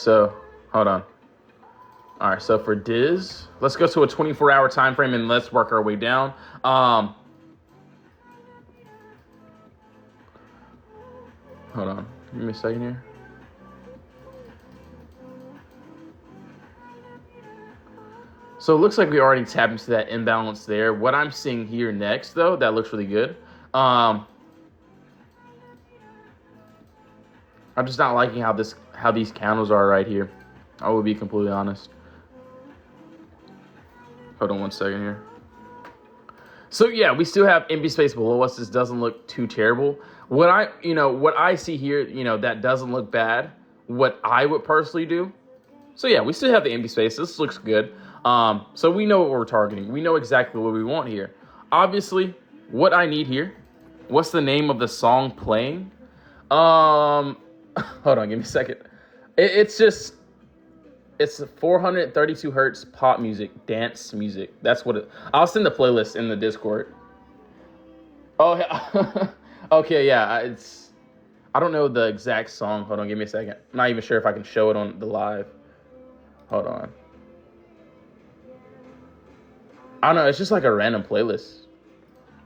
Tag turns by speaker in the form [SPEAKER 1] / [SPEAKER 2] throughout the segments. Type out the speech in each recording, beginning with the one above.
[SPEAKER 1] So hold on. All right, so for Diz, let's go to a 24-hour time frame and let's work our way down. Hold on, give me a second here. So it looks like we already tapped into that imbalance there. What I'm seeing here next, though, that looks really good. I'm just not liking how these candles are right here. I will be completely honest. Hold on one second here. So yeah, we still have empty space below us. This doesn't look too terrible. What I see here, that doesn't look bad. What I would personally do. So yeah, we still have the empty space. This looks good. So we know what we're targeting. We know exactly what we want here. Obviously, what I need here. What's the name of the song playing? Hold on, give me a second. It's 432 hertz pop music, dance music. That's what it. I'll send the playlist in the Discord. Oh, yeah. Okay, yeah. I don't know the exact song. Hold on, give me a second. I'm not even sure if I can show it on the live. Hold on. I don't know. It's just like a random playlist.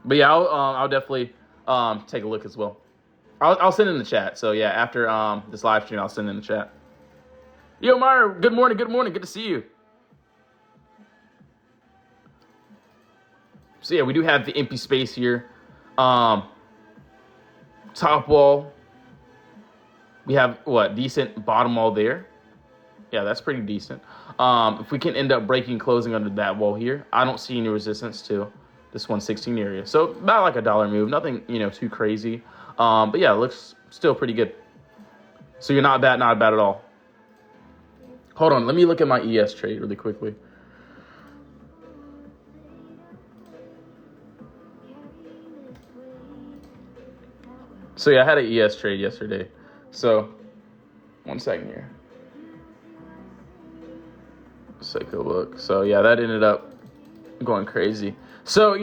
[SPEAKER 1] But yeah, I'll definitely take a look as well. I'll send it in the chat. So yeah, after this live stream, I'll send it in the chat. Yo, Meyer, good morning. Good to see you. So yeah, we do have the empty space here. Top wall. We have decent bottom wall there. Yeah, that's pretty decent. If we can end up closing under that wall here, I don't see any resistance to this 116 area. So about like a dollar move, nothing too crazy. But yeah, it looks still pretty good. So you're not bad at all. Hold on, let me look at my ES trade really quickly. So yeah, I had an ES trade yesterday. So 1 second here. Let's take a look. So yeah, that ended up going crazy. So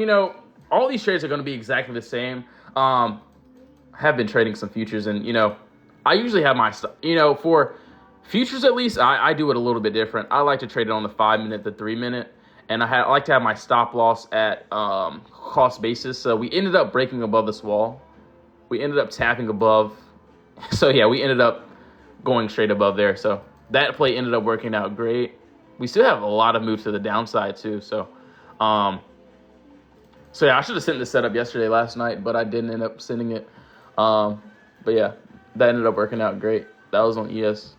[SPEAKER 1] all these trades are going to be exactly the same. I have been trading some futures, and I usually have my for futures at least. I do it a little bit different. I like to trade it on the 5-minute, the 3-minute, and I like to have my stop loss at cost basis. So we ended up breaking above this wall. We ended up tapping above. So yeah, we ended up going straight above there. So that play ended up working out great. We still have a lot of moves to the downside too. So yeah, I should have sent this setup last night, but I didn't end up sending it. But yeah, that ended up working out great. That was on ES.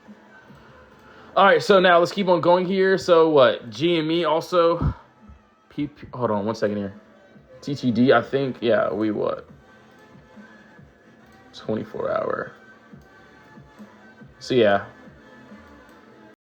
[SPEAKER 1] All right, so now let's keep on going here. So what? GME also. Hold on 1 second here. TTD, I think. Yeah, 24 hour. So yeah,